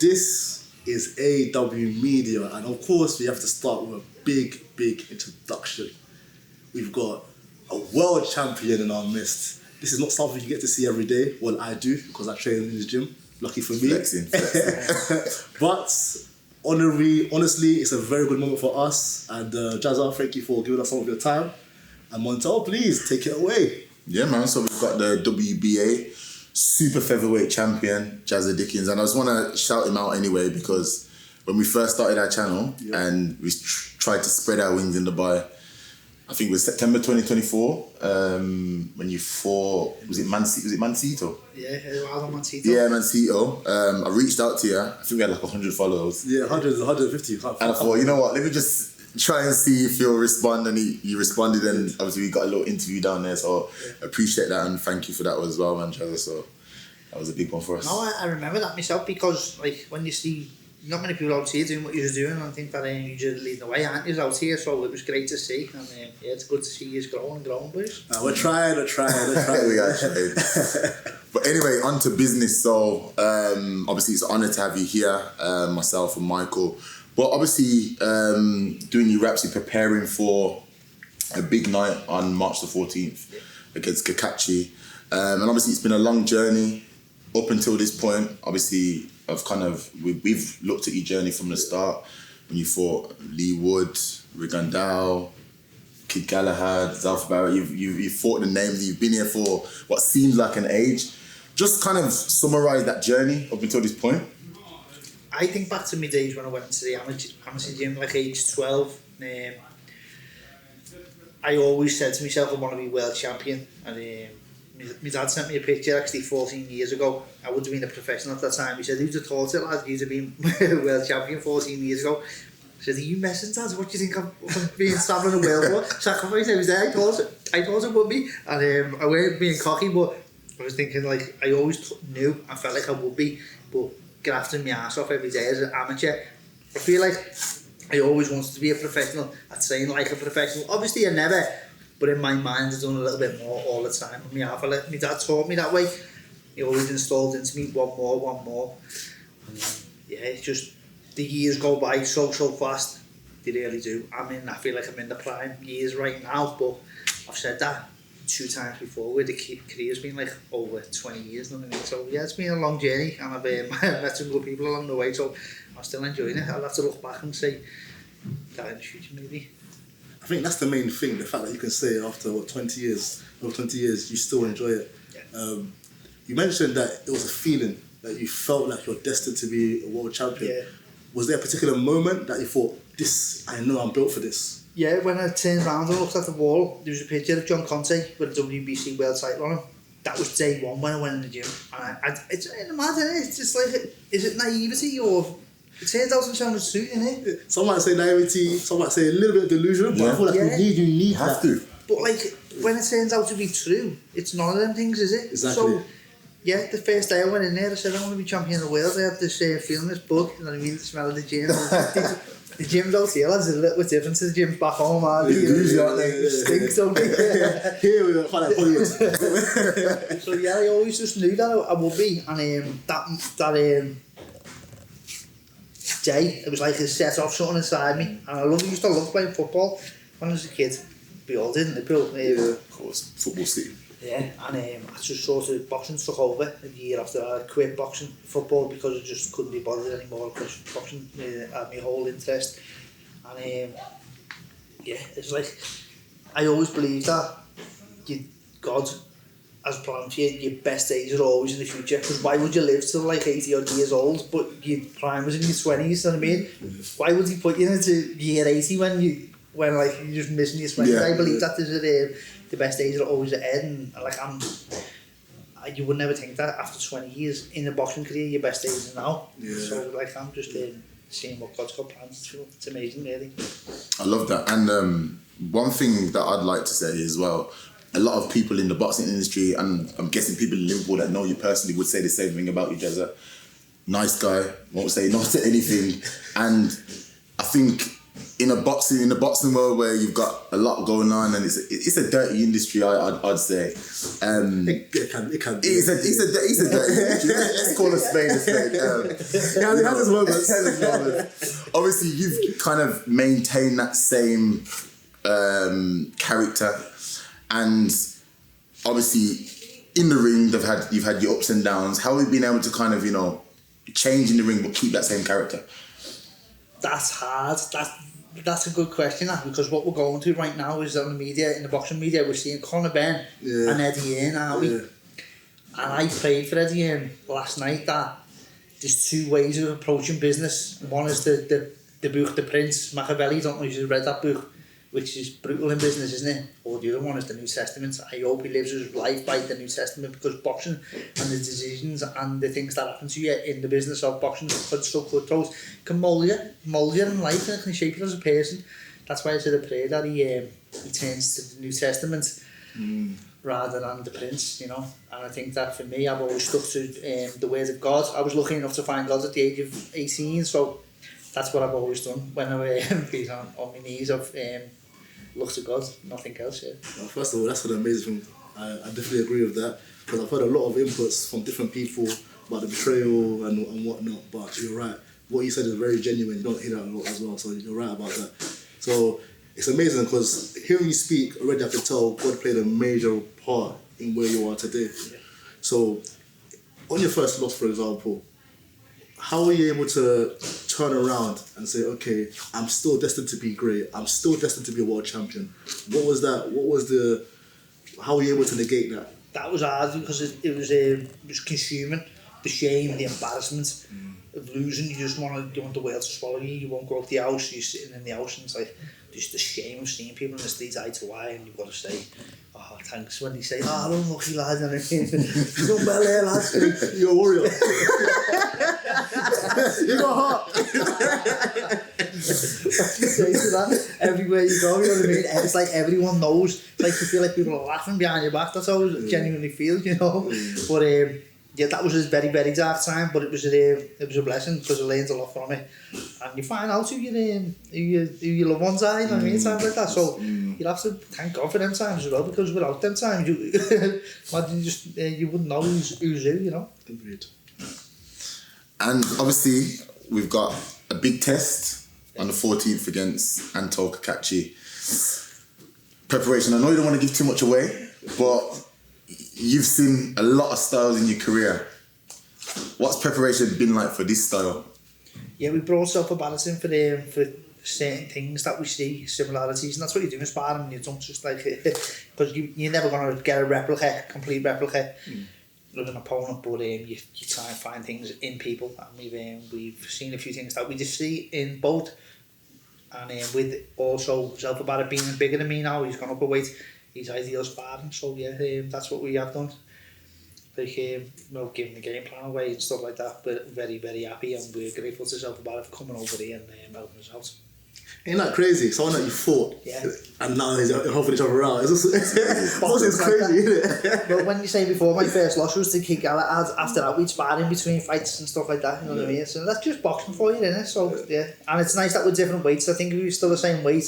This is AW Media, and of course we have to start with a big introduction. We've got a world champion in our midst. This is not something you get to see every day. Well, I do, because I train in the gym. Lucky for me. Flexing. But honestly, it's a very good moment for us. And Jazza, thank you for giving us some of your time. And Montel, please take it away. Yeah, man. So we've got the WBA super featherweight champion, Jazza Dickens. And I just want to shout him out anyway, because when we first started our channel and we tried to spread our wings in Dubai, I think it was September 2024, when you fought, was it Mancito? Yeah, it was Mancito. Yeah, Mancito. I reached out to you. I think we had like 100 followers. Yeah, 150. And I thought, you know what, let me just try and see if you'll respond. And he responded, and obviously we got a little interview down there, so I appreciate that, and thank you for that as well, man, Jazza. So that was a big one for us. No, I remember that myself, because like when you see not many people out here doing what you're doing, and I think that you're just leading the way, aren't you, out here? So it was great to see, and yeah, it's good to see you growing, boys. We're trying. We are trying. But anyway, on to business. So obviously it's an honour to have you here, myself and Michael. But obviously doing your reps, you're preparing for a big night on March the 14th against Cacace. And obviously it's been a long journey up until this point. Obviously we've looked at your journey from the start, when you fought Lee Wood, Rigandao, Kid Galahad, Zalf Barrett. You've fought the names. You've been here for what seems like an age. Just kind of summarise that journey up until this point. I think back to my days when I went into the amateur gym, like age 12. I always said to myself, I want to be world champion. And my dad sent me a picture actually 14 years ago. I would have been a professional at that time. He said, "Who'd have thought it, lad? You'd have been world champion 14 years ago." I said, "Are you messing, Dad? What do you think I'm being stabbed in a world for?" Sacrifice, I was there. I thought it would be. And I weren't being cocky, but I was thinking, like, I always knew, I felt like I would be, but grafting my ass off every day as an amateur. I feel like I always wanted to be a professional. I train like a professional. Obviously, I never, but in my mind, I've done a little bit more all the time. My dad taught me that way. He always installed into me one more. And yeah, it's just, the years go by so fast. They really do. I feel like I'm in the prime years right now, but I've said that 2 times before, where the career's been like over 20 years. So yeah, it's been a long journey, and I've met some good people along the way, so I'm still enjoying it. I'll have to look back and say that in the future maybe. I think that's the main thing, the fact that you can say after 20 years you still enjoy it. Yeah. You mentioned that it was a feeling that you felt like you're destined to be a world champion. Yeah. Was there a particular moment that you thought, I know I'm built for this? Yeah, when I turned around and looked at the wall, there was a picture of John Conte with a WBC world title on him. That was day one when I went in the gym. And it's mad, isn't it? It's just like, is it naivety, or it turns out to suit, isn't it? Some might say naivety, some might say a little bit of delusion, but I feel like you need have that. To. But like, when it turns out to be true, it's none of them things, is it? Exactly. So, yeah, the first day I went in there, I said, I want to be champion of the world. I had this feeling, this bug, and I mean, the smell of the gym. The gyms out here, lads, is a little bit different to the gyms back home, man. Usually, aren't they? It stinks, don't they? Here we go, find out Hollywood. So yeah, I always just knew that I would be, and that day, it was like it set off something inside me, and I used to love playing football when I was a kid. We all did in Liverpool. Of course, football city. Yeah, and I just sort of, boxing took over a year after I quit boxing football, because I just couldn't be bothered anymore, because boxing had my whole interest. And yeah, it's like, I always believed that God has planned for you, your best days are always in the future, because why would you live till like 80 odd years old, but your prime was in your 20s, you know what I mean? Why would he put you into year 80 when like you're just missing your 20s? I believe that there's the best days are always ahead, and like you would never think that after 20 years in a boxing career, your best days are now. Yeah. So like, I'm just seeing what God's got planned. It's amazing, really. I love that. And one thing that I'd like to say as well, a lot of people in the boxing industry, and I'm guessing people in Liverpool that know you personally, would say the same thing about you, Jazza. Nice guy, won't say no to anything. And I think in the boxing world where you've got a lot going on and it's a dirty industry, I'd say. It can be. It's a dirty industry. Let's call a spade a spade. It has its moments. Obviously, you've kind of maintained that same character, and obviously in the ring you've had your ups and downs. How have you been able to kind of, you know, change in the ring but keep that same character? That's hard. That's a good question, because what we're going to right now is on the media, in the boxing media, we're seeing Conor Benn and Eddie Hearn, aren't we? And I prayed for Eddie Hearn last night that there's two ways of approaching business. One is the book The Prince, Machiavelli, don't know if you've read that book, which is brutal in business, isn't it? Or the other one is the New Testament. I hope he lives his life by the New Testament, because boxing and the decisions and the things that happen to you in the business of boxing, so cutthroat, can mould you in life, and it can shape you as a person. That's why I said a prayer that he turns to the New Testament rather than the Prince, you know. And I think that for me, I've always stuck to the word of God. I was lucky enough to find God at the age of 18, so that's what I've always done. When I've been on my knees, I've look to God, nothing else. Well, first of all, that's an amazing thing. I definitely agree with that, because I've heard a lot of inputs from different people about the betrayal and whatnot, but you're right. What you said is very genuine. You don't hear that a lot as well, so you're right about that. So it's amazing, because hearing you speak, already I can tell God played a major part in where you are today. Yeah. So on your first loss, for example, how were you able to turn around and say, okay, I'm still destined to be great, I'm still destined to be a world champion? What was that? How were you able to negate that? That was hard, because it was consuming, the shame, the embarrassment of losing. You want the world to swallow you. You won't go up the house, you're sitting in the house, and it's like just the shame of seeing people in the streets eye to eye, and you've got to say, oh, thanks, when they say, oh, unlucky lad, and you've done well there, lads. You're a warrior. You got heart. Say to that everywhere you go, you know what I mean? It's like everyone knows. It's like you feel like people are laughing behind your back. That's how it genuinely feels, you know. But yeah, that was a very, very dark time, but it was a blessing, because I learned a lot from it. And you find out who your loved ones are, you know what I mean, times like that. So you have to thank God for them times as well, because without them times, you wouldn't know who's who, you know. Agreed. And obviously, we've got a big test on the 14th against Anto Cacace. Preparation, I know you don't want to give too much away, but you've seen a lot of styles in your career. What's preparation been like for this style? Yeah, we brought self-balancing for certain things that we see, similarities, and that's what you do in sparring. You don't just like, because you're never going to get a complete replica of an opponent, but you try and find things in people, and we've seen a few things that we just see in both, and with also Zelfabara being bigger than me now, he's gone up a weight, he's ideal sparring, so yeah, that's what we have done. Like, giving the game plan away and stuff like that, but very, very happy, and we're grateful to Zelfabara for coming over here and helping us out. Ain't that crazy? Someone that you fought, and now they're helping each other out. It's crazy, isn't it? But when you say before, my first loss was to Kick Galahad. After that, we'd spar in between fights and stuff like that, you know what I mean? So that's just boxing for you, isn't it? So, yeah. And it's nice that we're different weights. I think if we were still the same weight,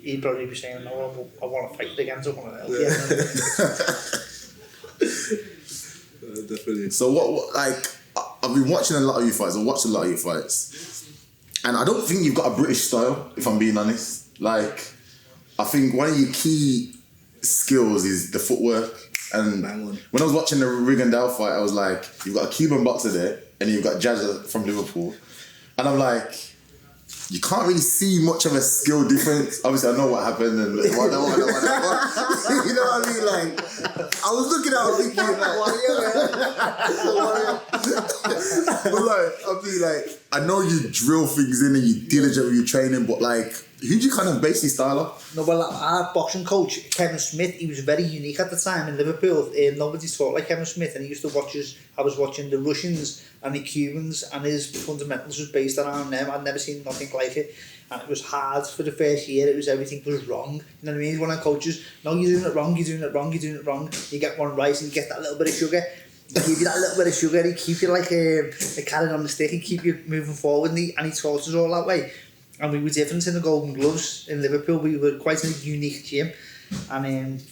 he'd probably be saying, no, I want to fight against someone else. Definitely. So what, like, I've been watching a lot of your fights, I've watched a lot of your fights, and I don't think you've got a British style, if I'm being honest. Like, I think one of your key skills is the footwork, and when I was watching the Rigondeaux fight, I was like, you've got a Cuban boxer there, and you've got Jazza from Liverpool, and I'm like, you can't really see much of a skill difference. Obviously, I know what happened and what. You know what I mean? Like, I was looking at it thinking, but like, I mean, like, I know you drill things in and you diligent with your training, but like, who do you kind of base your style off? No, well, our boxing coach, Kevin Smith, he was very unique at the time in Liverpool. Nobody taught like Kevin Smith, and he used to watch us. I was watching the Russians and the Cubans, and his fundamentals was based around them. I'd never seen nothing like it, and it was hard for the first year. It was everything was wrong. You know what I mean? One of the coaches, no, you're doing it wrong. You're doing it wrong. You're doing it wrong. You get one right, and you get that little bit of sugar. He give you that little bit of sugar. He keep you like a carrot on the stick. He keep you moving forward, and he taught us all that way. and we were different in the Golden Gloves in Liverpool. We were quite a unique gym, and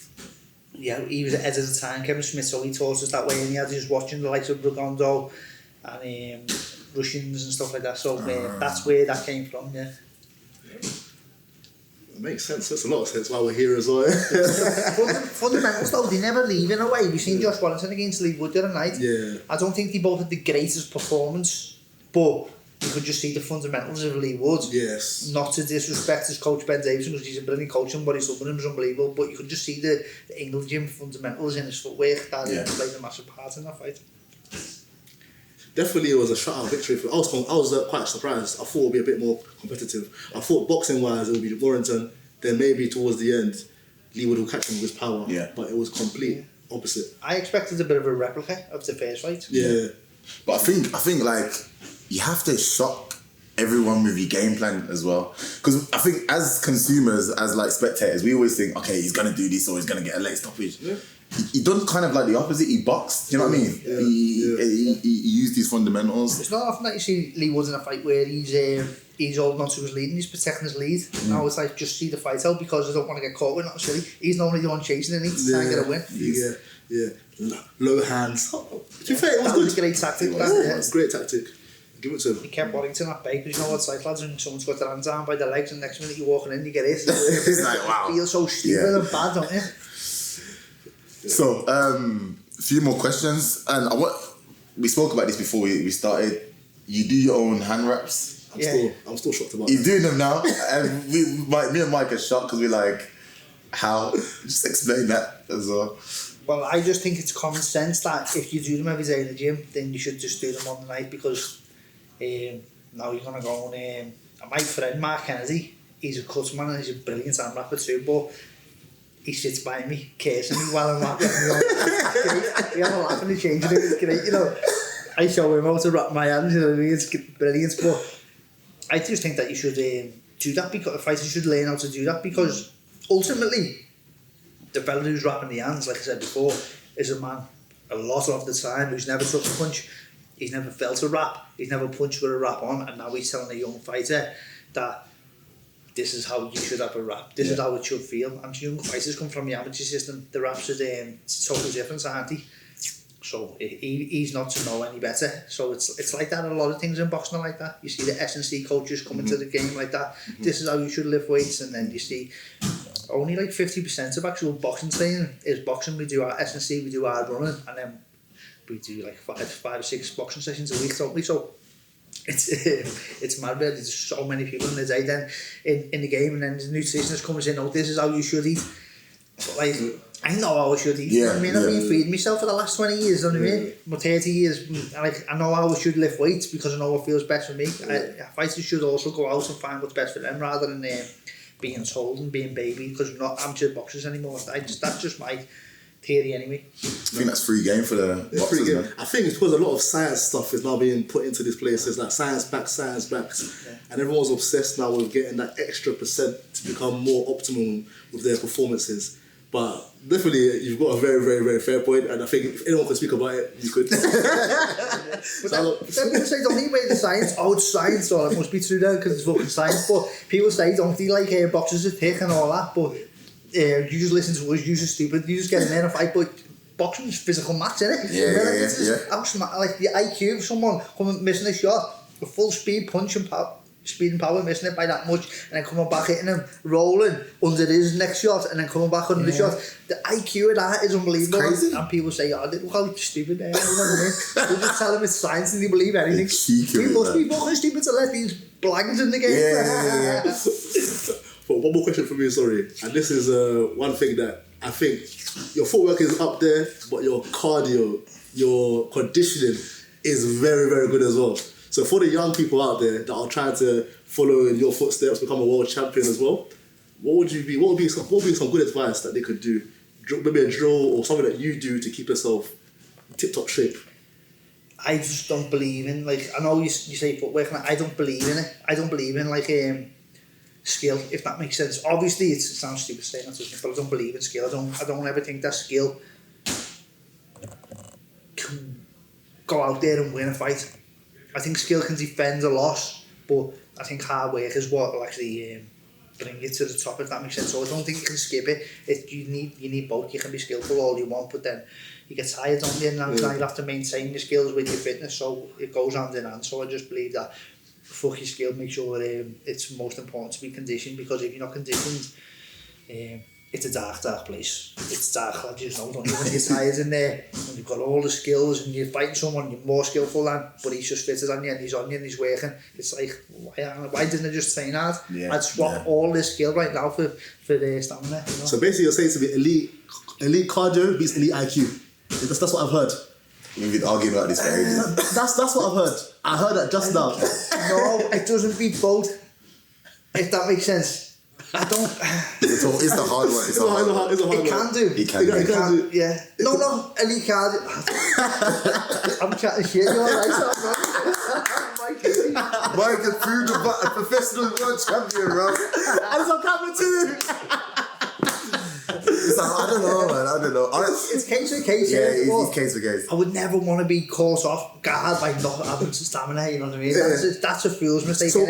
yeah, he was ahead of the time, Kevin Smith, so he taught us that way, and he had us watching the likes of Rogondo and Russians and stuff like that, so that's where that came from, yeah. It makes sense, it's a lot of sense why we're here as well. Fundamentals though, they never leave in a way. We've seen Josh Wellington against Lee Wood the other night. Yeah. I don't think they both had the greatest performance, but you could just see the fundamentals of Lee Wood. Yes. Not to disrespect his coach Ben Davison, because he's a brilliant coach and what he's done with him is unbelievable, but you could just see the England gym fundamentals in his footwork that played a massive part in that fight. Definitely it was a shutout victory. I was quite surprised. I thought it would be a bit more competitive. I thought boxing wise it would be Warrington, then maybe towards the end Lee Wood will catch him with his power. Yeah. But it was complete opposite. I expected a bit of a replica of the first fight. Yeah. But I think like you have to shock everyone with your game plan as well. Because I think as consumers, as like spectators, we always think, okay, he's gonna do this or he's gonna get a leg stoppage. Yeah. He done kind of like the opposite. He boxed. You know what I mean? Yeah. He used his fundamentals. It's not often that you see Lee Wood in a fight where he's holding on to his lead and he's protecting his lead. Now it's like, just see the fight out because I don't want to get caught with not silly. He's normally the one chasing and he's trying to get a win. Yeah. Low hands. To be fair, it was good. Was a great tactic. It's a great tactic. Give it to him. He kept Warrington at bay because you know what it's like, lads, when someone's got their hands down by their legs and next minute you're walking in, you get hit. It's like, wow. You feel so stupid and bad, don't you? So, a few more questions. And we spoke about this before we started. You do your own hand wraps. I'm still shocked about He's that. doing them now. And me and Mike are shocked because we're like, how? Just explain that as well. Well, I just think it's common sense that if you do them every day in the gym, then you should just do them on the night because now you're going to go and my friend Mark Kennedy, he's a cutman and he's a brilliant hand wrapper too, but he sits by me, cursing me while I'm wrapping me. We have a laugh and a change and it's great, you know. I show him how to wrap my hands, you know what I mean? It's brilliant, but I just think that you should do that because fighters should learn how to do that because ultimately the fella who's wrapping the hands, like I said before, is a man a lot of the time who's never took a punch, he's never felt a wrap, he's never punched with a wrap on, and now he's telling a young fighter that this is how you should have a wrap, this is how it should feel. And young fighters come from the amateur system, the wraps are totally different, aren't he? So he's not to know any better. So it's like that. A lot of things in boxing are like that. You see the S&C coaches coming to the game like that. This is how you should lift weights, and then you see only like 50% of actual boxing training is boxing. We do our S&C, we do our running, and then we do like five or six boxing sessions a week, don't we? So it's mad, really. There's so many people in the day then in the game, and then the nutritionist comes in, oh, this is how you should eat. But like, I know how I should eat. You know what I mean? I've been feeding myself for the last 20 years, you know what I mean? My 30 years, and I know how I should lift weights because I know what feels best for me. Fighters should also go out and find what's best for them rather than being told and being baby because we're not amateur boxers anymore. That's just my theory anyway. I think that's free game for the boxers, free game. man. I think it's because a lot of science stuff is now being put into these places, like science backs, and everyone's obsessed now with getting that extra percent to become more optimal with their performances. But definitely, you've got a very, very, very fair point, and I think if anyone could speak about it, you could. But then people say, don't you weigh the science? Oh, it's science, or it must be true now because it's fucking science. But people say, don't they like boxers are thick and all that, but you just listen to us, you're just stupid, you just get in there and fight, but boxing is physical match, isn't it? Yeah. Like the IQ of someone coming missing a shot, a full speed punch and speed and power, missing it by that much, and then coming back hitting him, rolling under his next shot, and then coming back under the shot. The IQ of that is unbelievable. It's crazy. And people say, oh, look how stupid they are. You know what I mean? They just tell them it's science and they believe anything. We must be fucking stupid to let these blaggers in the game. Yeah. But one more question for me, sorry. And this is one thing that I think your footwork is up there, but your cardio, your conditioning is very, very good as well. So for the young people out there that are trying to follow in your footsteps, become a world champion as well, what would be some good advice that they could do? Maybe a drill or something that you do to keep yourself in tip-top shape? I just don't believe in, like, I know you say footwork, I don't believe in it. I don't believe in, like, skill, if that makes sense. Obviously, it sounds stupid saying that, but I don't believe in skill. I don't ever think that skill can go out there and win a fight. I think skill can defend a loss, but I think hard work is what will actually bring you to the top, if that makes sense. So I don't think you can skip it. You need both. You can be skillful all you want, but then you get tired, don't you? And you have to maintain your skills with your fitness, so it goes hand in hand. So I just believe that fuck your skill, make sure it's most important to be conditioned, because if you're not conditioned, it's a dark place. It's dark, I just know, don't you? When you're tired in there, when you've got all the skills and you're fighting someone you're more skillful than, but he's just fitter than you and he's on you and he's working, it's like, why didn't I just train hard? I'd swap all this skill right now for the stamina. You know? So basically you're saying to me, elite cardio beats elite IQ. That's what I've heard. We've been arguing about this for ages. That's what I've heard. I heard that just now. No, it doesn't beat both, if that makes sense. I don't. It's the hard one. It's a hard one. It can do. It can do. Yeah. No, elite cardio. I'm chatting shit. You're alright, Mike has proved a professional world champion, bro. And it's on camera too. I don't know, man. I don't know. It's case for case. Yeah, it's case for case. I would never want to be caught off guard by not having stamina. You know what I mean? That's a fool's mistake. So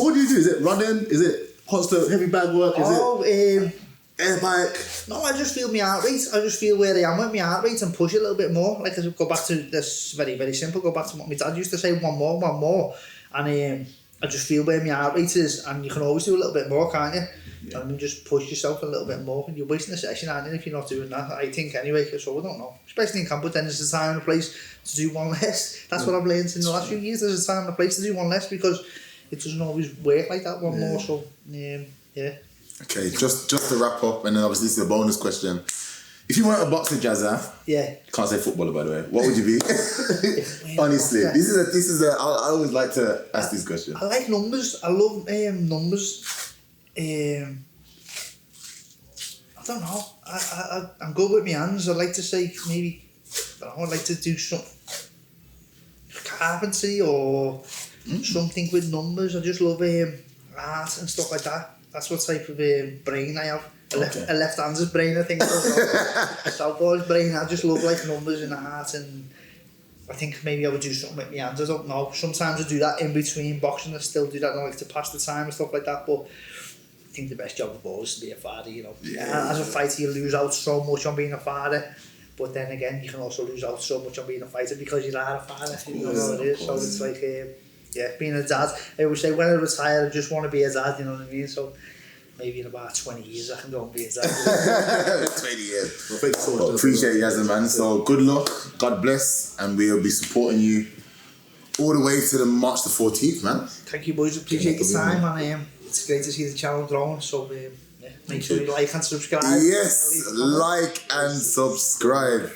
what do you do? Is it running? Is it constant heavy bag work? Is it air bike? No, I just feel my heart rate. I just feel where I am with my heart rate and push it a little bit more. Like, I go back to this very, very simple. Go back to what my dad used to say: one more. And I just feel where my heart rate is, and you can always do a little bit more, can't you? Yeah. And just push yourself a little bit more. You're wasting a session, aren't you, if you're not doing that? I think anyway. So I don't know. Especially in camp, but then there's a time and a place to do one less. That's what I've learned in the last few years. There's a time and a place to do one less, because it doesn't always work like that. One more. So yeah. Okay, just to wrap up, and then obviously this is a bonus question. If you weren't a boxer, Jazza, can't say footballer by the way, what would you be? Honestly, this is a. I always like to ask this question. I like numbers. I love numbers. I don't know. I'm good with my hands. I'd like to say maybe I'd like to do some carpentry or something with numbers. I just love art and stuff like that. That's what type of brain I have. A left-handed brain, I think. A southpaw's brain. I just love like numbers and art, and I think maybe I would do something with my hands. I don't know. Sometimes I do that in between boxing. I still do that. I like to pass the time and stuff like that, but I think the best job of all is to be a father, you know. Yeah. As a fighter, you lose out so much on being a father, but then again, you can also lose out so much on being a fighter because you are a father. You know what it is. So it's like, being a dad. I always say when I retire, I just want to be a dad, you know what I mean? So maybe in about 20 years, I can go and be a dad. 20 years. Well, thank you so much. Appreciate you as a man. So good luck, God bless, and we'll be supporting you all the way to the March the 14th, man. Thank you, boys. Appreciate your time, and it's great to see the channel growing. So make sure you like and subscribe. Yes, like and subscribe.